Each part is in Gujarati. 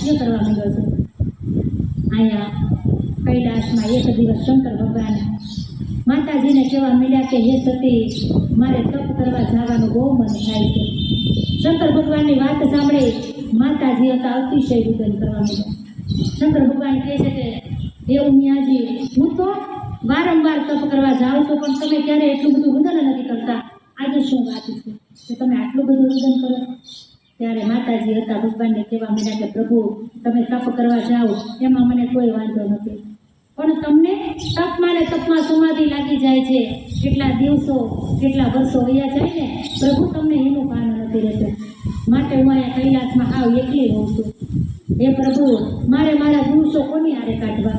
રાજ્ય કરવા માંડ્યો છે। અહીંયા કૈલાસમાં એક દિવસ શંકર ભગવાન માતાજીને કહેવા માંડ્યા કે હે સતી, મારે તપ કરવા જવાનું બહુ મન થાય છે। શંકર ભગવાનની વાત સાંભળી માતાજી હતા અતિશય રુદન કરવા માંડ્યા। શંકર ભગવાન કહે છે કે હે ઉમિયાજી, હું તો વારંવાર તપ કરવા જાઉં છું, પણ તમે ક્યારે એટલું બધું રુદન નથી કરતા। આજે શું વાત છે કે તમે આટલું બધું રુદન કરો? ત્યારે માતાજી હતા ભગવાનને કહેવા માંડ્યા કે પ્રભુ, તમે તપ કરવા જાઓ એમાં મને કોઈ વાંધો નથી, પણ તમને તપમાં ને તપમાં સમાધિ લાગી જાય છે, કેટલા દિવસો કેટલા વર્ષો વયા જાય ને પ્રભુ, તમને એનું ભાન નથી રહેતું। માટે હું અહીંયા કૈલાસમાં આવ એકલી રહું છું। હે પ્રભુ, મારે મારા દિવસો કોની હારે કાઢવા?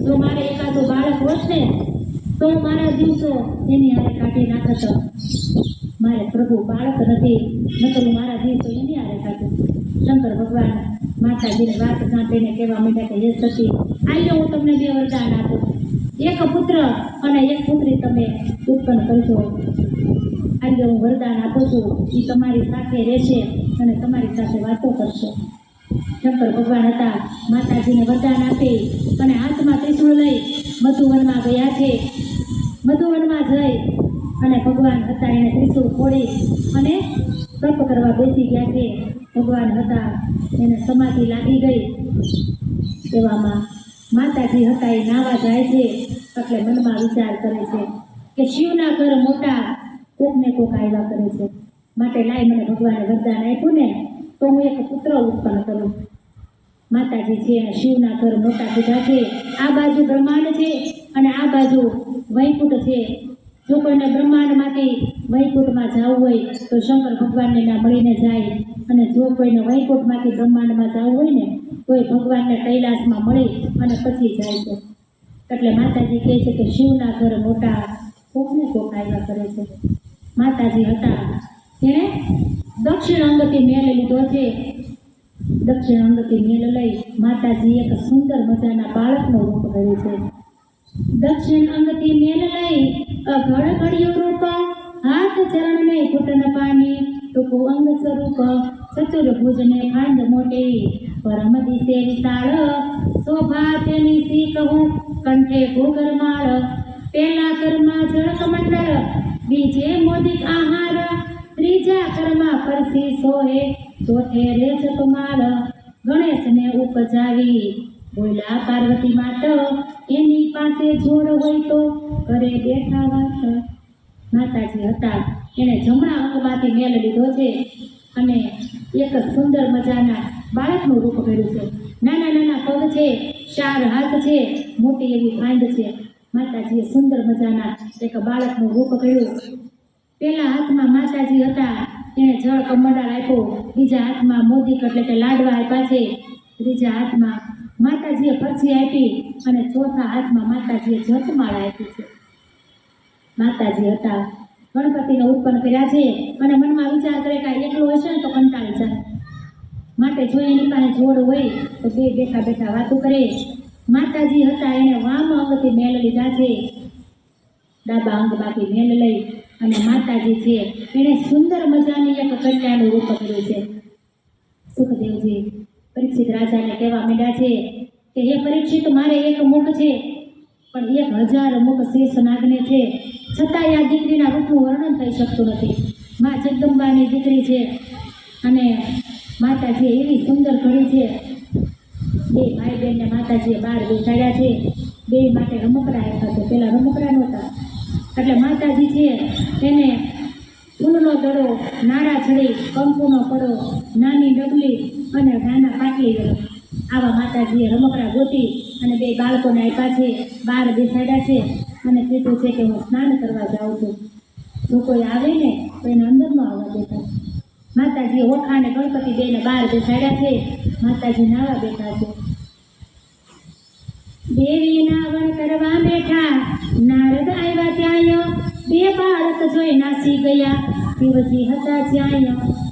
જો મારે એકાદું બાળક હોત ને તો મારા દિવસો એની હારે કાઢી નાખત। મારે પ્રભુ બાળક નથી, નકર હું મારા દિવસો એની હારે કાઢું। શંકર ભગવાન માતાજીની વાત સાંભળીને કહેવા માંડ્યા કે હે સતી, આજો હું તમને બે વરદાન આપું, એક પુત્ર અને એક પુત્રી તમે ઉત્પન્ન કરજો। આજે હું વરદાન આપું છું, એ તમારી સાથે રહેશે અને તમારી સાથે વાતો કરશે। શંકર ભગવાન હતા માતાજીને વરદાન આપી અને હાથમાં ત્રિશૂળ લઈ મધુવનમાં ગયા છે। મધુવનમાં જઈ અને ભગવાન હતા એને ત્રિશૂળ ફોડી અને તપ કરવા બેસી ગયા છે। ભગવાન હતા એને સમાધિ લાગી ગઈ। એવામાં માતાજી હતા એ નાવા જાય છે, એટલે મનમાં વિચાર કરે છે કે શિવના ઘર મોટા, કોકને કોક આવ્યા કરે છે, માટે લાઈ મને ભગવાને વરદાન આપ્યું ને તો હું એક પુત્ર ઉત્પન્ન કરું। માતાજી છે એને શિવના ઘર મોટા કીધા છે। આ બાજુ બ્રહ્માંડ છે અને આ બાજુ વૈકુંઠ છે। જો કોઈને બ્રહ્માંડમાંથી વૈકુંઠમાં જવું હોય તો શંકર ભગવાનને ત્યાં મળીને જાય, અને જો કોઈને વૈકુંઠમાંથી બ્રહ્માંડમાં જવું હોય ને તો એ ભગવાનને કૈલાસમાં મળી અને પછી જાય છે। એટલે માતાજી કહે છે કે શિવના ઘર મોટા, કોકને કોક આવ્યા કરે છે। માતાજી હતા એણે દક્ષિણ અંગથી મેલ લીધો છે। દક્ષિણ અંગથી મેલ લઈ માતાજી એક સુંદર મજાના બાળકનું રૂપ ધર્યું છે। દક્ષિણ અંગથી મેલ લઈ અઘડ ઘડ્યું રૂપ, હાથ ચરણને ઘૂંટણ પાણી, ટૂંકું અંગ સ્વરૂપ, ચતુર્ભુજને ખાંડ મોટી, પરમ દિશે વિશાળ, શોભા તેની સી કહું, કંઠે ભૂગરમાળ, પહેલા કરમાં જળકમંડળ, બીજે મોદિક આહાર, ત્રીજા કરમાં પરસી સોહે, ચોથે રે જપમાળ, ગણેશને ઉપજાવી બોલ્યા પાર્વતી માત, એની પાસે જોડ હોય તો ઘરે બેઠા વાત। માતાજી હતા એણે જમણા અંગમાંથી મેલ લીધો છે અને એક સુંદર મજાના બાળકનું રૂપ કર્યું છે। નાના નાના પગ છે, 4 હાથ છે, મોટી એવી ફાંદ છે। માતાજીએ સુંદર મજાના એક બાળકનું રૂપ કર્યું। પહેલા હાથમાં માતાજી હતા એણે જળ કમંડળ આપ્યો, બીજા હાથમાં મોદિક એટલે કે લાડવા આપ્યા છે, ત્રીજા હાથમાં માતાજીએ પરસી આપી અને ચોથા હાથમાં માતાજીએ જપમાળા આપી છે। માતાજી હતા ગણપતિને ઉત્પન્ન કર્યા છે અને મનમાં વિચાર કરે કે એકલો હશે ને તો કંટાળી જાય, માટે જો એની પાસે જોડ હોય તો બે બેઠા બેઠા વાતો કરે। માતાજી હતા એણે વામ અંગથી મેલ લીધા છે, ડાબા અંગમાંથી મેલ લઈ અને માતાજી છે એણે સુંદર મજાની એક કન્યાનું રૂપ કર્યું છે। સુખદેવજી પરીક્ષિત રાજાને કહેવા માંડ્યા છે કે હે પરીક્ષિત, મારે એક મુખ છે પણ 1000 મુખ શેષ નાગને છે, છતાંય આ દીકરીના રૂપનું વર્ણન થઈ શકતું નથી। મા જગદંબાની દીકરી છે અને માતાજીએ એવી સુંદર ઘડી છે। બે ભાઈ બહેનને માતાજીએ બહાર બેસાડ્યા છે, બે માટે રમકડા આપ્યા છે, પેલા રમકડા નહોતા, એટલે માતાજી છે એને ફૂલનો દડો, નાળા છડી, કંકુનો પડો, નાની ડગલી અને નાના પાટલી વેલો, આવા માતાજીએ રમકડા ગોતી અને બે બાળકોને આપ્યા છે, બહાર બેસાડ્યા છે અને કીધું છે કે હું સ્નાન કરવા જાઉં છું, જો કોઈ આવે ને તો એને અંદર ન આવવા દેતા। માતાજીએ ઓખા અને ગણપતિ બેને બહાર બેસાડ્યા છે, માતાજી નાવા બેઠા છે। દેવી નાવણ કરવા બેઠા, નારદ આવ્યા ત્યાં, બે બાળક જોઈ નાસી ગયા, શિવજી હતા જ્યાં,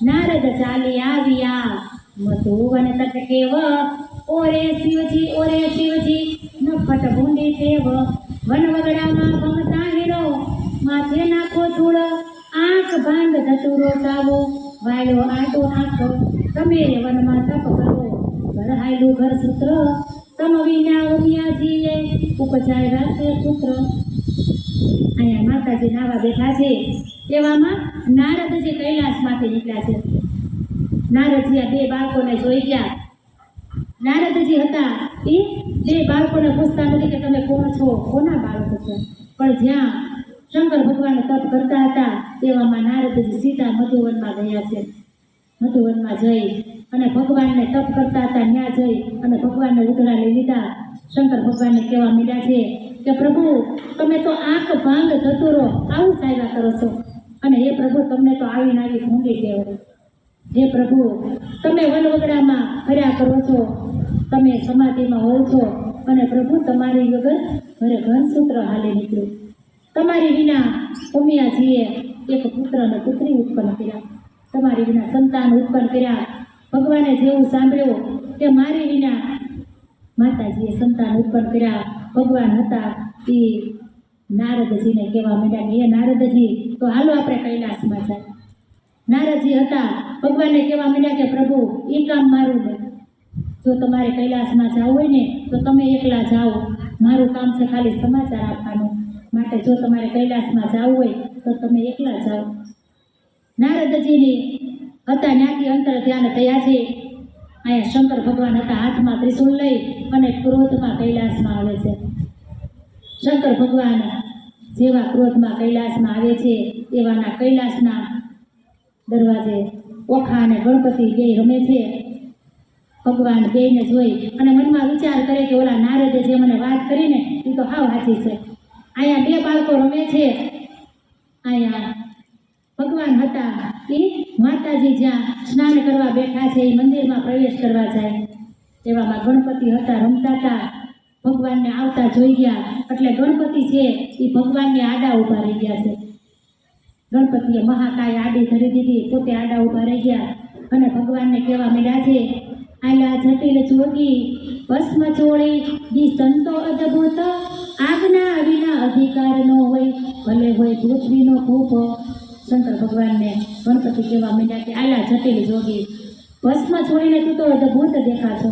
નારદ ચાલી આવ્યા, મધુવન તટ કેવ, ઓરે શિવજી નફટ ભૂંડી ટેવ, વન વગડામાં ભમતા હીરો, માથે નાખો ધૂળ, આંખ ભાંગ ધતુરો ચાવો, વાયલો આંટો નાખો, તમે વનમાં તપ કરો, ઘર ભાઈલું ઘર સૂત્ર તમ વિના ઉમિયાજીએ ઉપજાય રાતે પુત્ર. અહીંયા માતાજી નાવા બેઠા છે. એવામાં નારદજી કૈલાસમાંથી નીકળ્યા છે. નારદજી આ બે બાળકોને જોઈ ગયા. નારદજી હતા એ બે બાળકોને પૂછતા નથી કે તમે કોણ છો, કોના બાળકો છો, પણ જ્યાં શંકર ભગવાન તપ કરતા હતા તેવામાં નારદજી સીધા મધુવનમાં ગયા છે. મધુવનમાં જઈ અને ભગવાનને તપ કરતા હતા ત્યાં જઈ અને ભગવાનને ઉધડા લઈ લીધા. શંકર ભગવાનને કહેવા માંડ્યા છે કે પ્રભુ તમે તો આંખ ભાંગ ધતુરો આવું સાયલા કરો છો, અને હે પ્રભુ તમને તો આવીને આવી ભૂંડી કહેવાય. હે પ્રભુ તમે વનવગડામાં ફર્યા કરો છો, તમે સમાધિમાં હોવ છો, અને પ્રભુ તમારી વગર ઘરે ઘનસૂત્ર હાલી નીકળ્યું. તમારી વિના ઉમિયાજીએ એક પુત્ર અને પુત્રી ઉત્પન્ન કર્યા, તમારી વિના સંતાન ઉત્પન્ન કર્યા. ભગવાને જેવું સાંભળ્યું કે મારી વિના માતાજીએ સંતાન ઉત્પન્ન કર્યા. ભગવાન હતા એ નારદજીને કહેવા માંડ્યા કે એ નારદજી તો હાલો આપણે કૈલાસમાં જાય. નારદજી હતા ભગવાનને કહેવા માંડ્યા કે પ્રભુ એ કામ મારું ને, જો તમારે કૈલાસમાં જવું હોય ને તો તમે એકલા જાઓ, મારું કામ છે ખાલી સમાચાર આપવાનું, માટે જો તમારે કૈલાસમાં જવું હોય તો તમે એકલા જાઓ. નારદજીની હતા ત્યાંથી અંતર ધ્યાન થયા છે. અહીંયા શંકર ભગવાન હતા હાથમાં ત્રિશૂળ લઈ અને ક્રોધમાં કૈલાસમાં આવે છે. શંકર ભગવાન જેવા ક્રોધમાં કૈલાસમાં આવે છે એવાના કૈલાસના દરવાજે ઓખા અને ગણપતિ બે રમે છે. ભગવાન બેને જોઈ અને મનમાં વિચાર કરે કે ઓલા નારદે જે મને વાત કરીને એ તો હાવ સાચી છે. અહીંયા બે બાળકો રમે છે. અહીંયા ભગવાન હતા એ માતાજી જ્યાં સ્નાન કરવા બેઠા છે એ મંદિરમાં પ્રવેશ કરવા જાય. એવામાં ગણપતિ હતા રમતા હતા. ભગવાનને આવતા જોઈ ગયા એટલે ગણપતિ છે એ ભગવાનને આડા ઊભા રહી ગયા છે. ગણપતિએ મહાકાય આડી ધરી દીધી, પોતે આડા ઊભા રહી ગયા અને ભગવાનને કહેવા માંડ્યા છે આલા જટિલ જોગી ભસ્મ ચોળી દી સંતો અદભુત આજ્ઞા વિના અધિકાર ન હોય, ભલે હોય પૃથ્વીનો ભૂપ. શંકર ભગવાનને ગણપતિ કહેવા માંડ્યા કે આલા જટિલ જોગી ભસ્મ છોડીને તું તો અદભુત દેખાશો,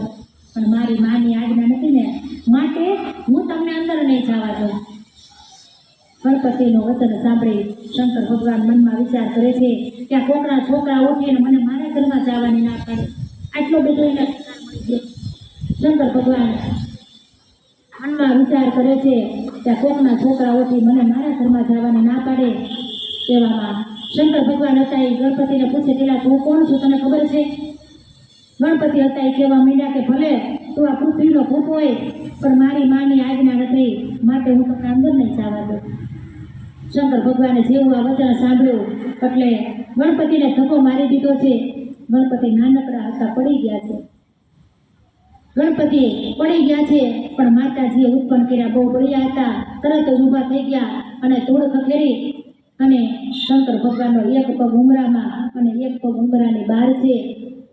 પણ મારી માની આજ્ઞા નથી ને, માટે હું તમને અંદર નહીં જવા દઉં. ગણપતિનું વચન સાંભળી શંકર ભગવાન મનમાં વિચાર કરે છે કે આ કોકના છોકરા ઉઠીને મને મારા ઘરમાં જવાની ના પાડે, આટલો બધો એને વિચાર મળી ગયો. શંકર ભગવાન મનમાં વિચાર કરે છે કે આ કોકના છોકરા ઉઠી મને મારા ઘરમાં જવાની ના પાડે. એવામાં શંકર ભગવાન હતા એ ગણપતિને પૂછે પેલા તું કોણ છું, તને ખબર છે? ગણપતિ હતા એ કહેવા માંડ્યા કે ભલે તું આ પૃથ્વીનો ભૂપ હોય પણ મારી માની આજ્ઞા નથી, માટે હું તમને અંદર નહીં જવા દઉં. શંકર ભગવાને જેવું આ વચન સાંભળ્યું એટલે ગણપતિને ધક્કો મારી દીધો છે. ગણપતિ નાનકડા હતા પડી ગયા છે. ગણપતિ પડી ગયા છે પણ માતાજીએ ઉત્પન્ન કર્યા બહુ બળિયા હતા, તરત જ ઊભા થઈ ગયા અને ધૂળ ખખેરી અને શંકર ભગવાનનો એક પગ ઉમરામાં અને એક પગ ઉમરાની બહાર છે.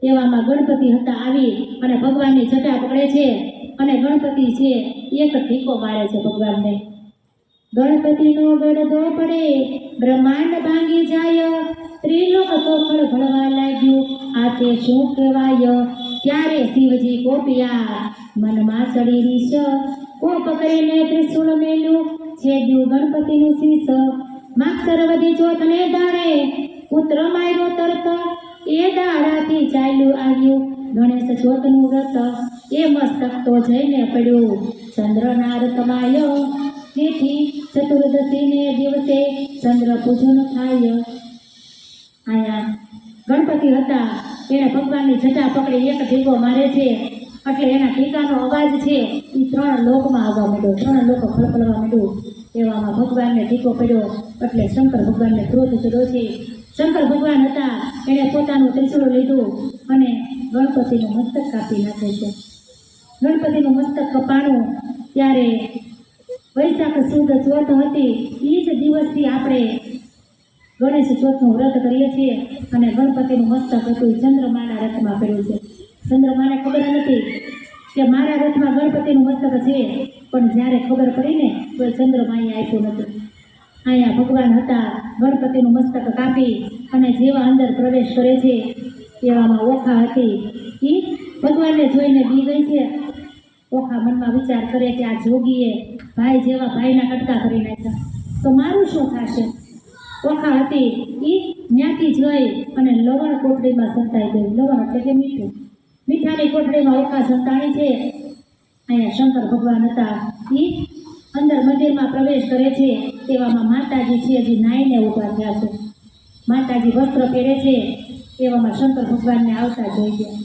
એવામાં ગણપતિ હતા આવી અને ભગવાનની જટા પકડે છે અને ગણપતિ છે એક ઠીકો મારે છે ભગવાનને. ગણપતિનો ગળદો પડે બ્રહ્માંડ ભાંગી જાય, ત્રિલોક તો ખળભળવા લાગ્યું આ તે શું કહેવાય. ત્યારે શિવજી કોપિયા મનમાં ચડી રીસ, કોપ કરીને ત્રિશૂળ મેલ્યું છેદ્યું ગણપતિનું શીશ. માગસર વધી ચોથને દાડે પુત્ર માર્યો તરત, એ દાડાથી ચાલ્યું આવ્યું ગણેશ ચોથનું વ્રત. એ મસ્તક તો જઈને પડ્યું ચંદ્રના રતમાય, તેથી ચતુર્દશીને દિવસે ચંદ્ર પૂજન થાય. આયા ગણપતિ હતા એને ભગવાનની જટા પકડી એક ઢીકો મારે છે એટલે એના ટીકાનો અવાજ છે એ 3 લોકમાં આવવા માંડ્યો, 3 લોકો ખળખળવા માંડ્યું. એવામાં ભગવાનને ટીકો પડ્યો એટલે શંકર ભગવાનને ક્રોધ ચડ્યો છે. શંકર ભગવાન હતા એણે પોતાનું ત્રિશૂળ લીધું અને ગણપતિનું મસ્તક કાપી નાખે છે. ગણપતિનું મસ્તક કપાણું ત્યારે વૈશાખ સુદ ચોથ હતી. એ જ દિવસથી આપણે ગણેશ ચોથનું વ્રત કરીએ છીએ અને ગણપતિનું મસ્તક હતું ચંદ્રમાના રથમાં પડ્યું છે. ચંદ્રમાને ખબર નથી કે મારા રથમાં ગણપતિનું મસ્તક છે, પણ જ્યારે ખબર પડી ને તો ચંદ્રમાએ આપ્યું નથી. અહીંયા ભગવાન હતા ગણપતિનું મસ્તક કાપી અને જેવા અંદર પ્રવેશ કરે છે એવામાં ઓખા હતી એ ભગવાનને જોઈને બી ગઈ છે. ઓખા મનમાં વિચાર કરે કે આ જોગીએ ભાઈ જેવા ભાઈના કટકા કરી નાખ્યા તો મારું શું થશે. ઓખા હતી એ જ્ઞાતિ જોઈ અને લવણ કોટડીમાં સંતાઈ ગઈ. લવણ એટલે કે મીઠું. મીઠાની કોટડીમાં ઓખા સંતાણી છે. અહીંયા શંકર ભગવાન હતા એ અંદર મંદિરમાં પ્રવેશ કરે છે. તેવામાં માતાજી છે જે નાઈને ઊભા થયા છે. માતાજી વસ્ત્ર પહેરે છે. એવામાં શંકર ભગવાનને આવતા જોઈ ગયા.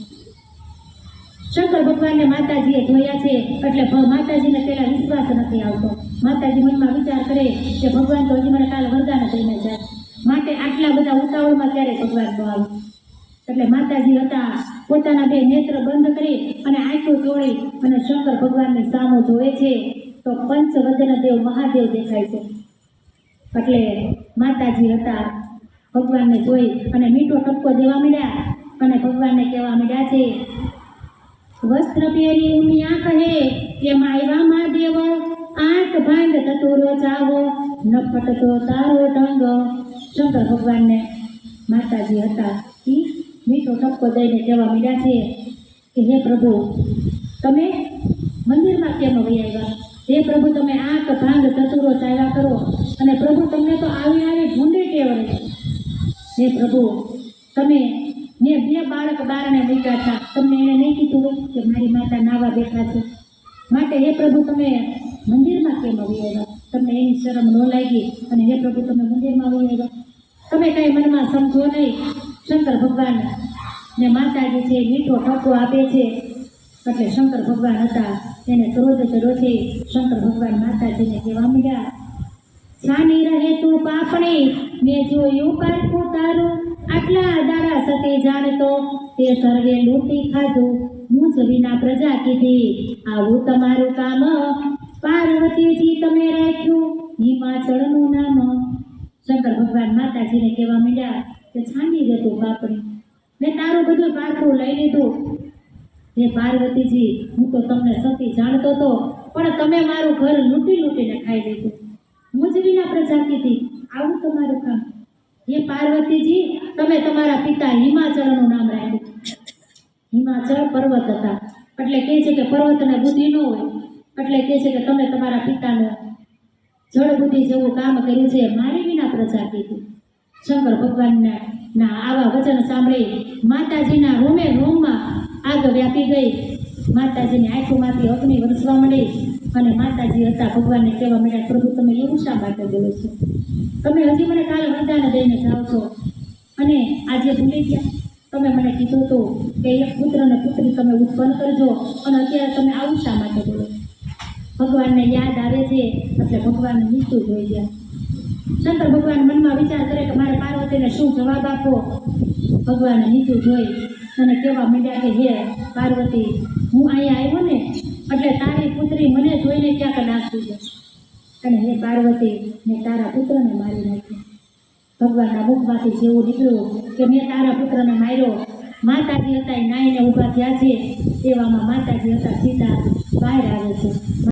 શંકર ભગવાનને માતાજીએ જોયા છે એટલે માતાજીને પહેલા વિશ્વાસ નથી આવતો. માતાજી મનમાં વિચાર કરે કે ભગવાન તો હજી મને કાલે વરદાન દઈને જાય, માટે આટલા બધા ઉતાવળમાં ત્યારે ભગવાન તો આવે. એટલે માતાજી હતા પોતાના બે નેત્ર બંધ કરી અને આંખો ચોળી અને શંકર ભગવાનની સામો જોવે છે તો પંચવદન દેવ મહાદેવ દેખાય છે. એટલે માતાજી હતા ભગવાનને જોઈ અને મીઠો ટપકો દેવા માંડ્યા અને ભગવાનને કહેવા માંડ્યા છે, વસ્ત્ર પહેરી ઉમિયા કહે એમાં આવ્યા મહાદેવ, આંખ ભાંડ તતુરો ચાવો નફટતો તારો ઢંગ. શંકર ભગવાનને માતાજી હતા એ મીઠો ટપકો દઈને કહેવા માંડ્યા છે કે હે પ્રભુ તમે મંદિરમાં કેમ વહી આવ્યા? હે પ્રભુ તમે આંખ ભાંગ તતુરો ચાવ્યા કરો અને પ્રભુ તમને તો આવી આવી ભૂંડી ટેવડે. હે પ્રભુ તમે મેં બે બાળક બારણે મૂક્યા હતા, તમને એને નહીં કીધું હોય કે મારી માતા નાવા બેઠા છે? માટે હે પ્રભુ તમે મંદિરમાં કેમ આવી આવ્યા? તમને એની શરમ ન લાગી અને હે પ્રભુ તમે મંદિરમાં આવી આવ્યા? તમે કંઈ મનમાં સમજો નહીં. શંકર ભગવાન ને માતાજી છે મીઠો ટપકો આપે છે. એટલે શંકર ભગવાન હતા એને ક્રોધ ચડ્યો છે. શંકર ભગવાન માતાજીને કહેવા માંડ્યા, છાની રહે તું પાપણી મેં જોયું પારખું તારું, આટલા દાડા સતે જાણતો તે સર્વે લૂંટી ખાધું, હું જ વિના પ્રજા કીધી આવું તમારું કામ, પાર્વતીજી તમે રાખ્યું હિમાચળનું નામ. શંકર ભગવાન માતાજીને કહેવા માંડ્યા કે છાંડી દે તું પાપણી, મેં તારું બધું પારખું લઈ લીધું. હે પાર્વતીજી હું તો તમને સતી જાણતો હતો પણ તમે મારું ઘર લૂંટી લૂંટીને ખાઈ લીધું, હું જ વિના પ્રજા કીધી આવું તમારું કામ. હે પાર્વતીજી તમે તમારા પિતા હિમાચળનું નામ રાખ્યું. હિમાચળ પર્વત હતા એટલે કહે છે કે પર્વતને બુદ્ધિ ન હોય એટલે કહે છે કે તમે તમારા પિતાને જળ બુદ્ધિ જેવું કામ કર્યું છે, મારી વિના પ્રજા કીધી. શંકર ભગવાનના આવા વચન સાંભળી માતાજીના રોમે રોમમાં આગ વ્યાપી ગઈ. માતાજીની આંખોમાંથી અગ્નિ વરસવા માંડી અને માતાજી હતા ભગવાનને કહેવા માંડ્યા, પ્રભુ તમે એવું શા માટે બોલો છો? તમે હજી મને કાલે વરદાન દઈને જાઓ છો અને આજે ભૂલી ગયા? તમે મને કીધું હતું કે એક પુત્ર અને પુત્રી તમે ઉત્પન્ન કરજો અને અત્યારે તમે આવું શા માટે બોલો? ભગવાનને યાદ આવે છે એટલે ભગવાનને નીચું જોઈ ગયા. શંકર ભગવાન મનમાં વિચાર કરે કે મારે પાર્વતીને શું જવાબ આપવો. ભગવાનને નીચું જોઈ અને કહેવા માંડ્યા કે હે પાર્વતી હું અહીંયા આવ્યો ને એટલે તારી પુત્રી મને જોઈને ક્યાંક નાસી છે અને હે પાર્વતી મેં તારા પુત્રને મારી નાખ્યો. ભગવાનના મુખમાંથી જેવું નીકળ્યું કે મેં તારા પુત્રને માર્યો. માતાજી હતા એ નાઈને ઊભા થયા છે. એવામાં માતાજી હતા સીતા બહાર આવે છે.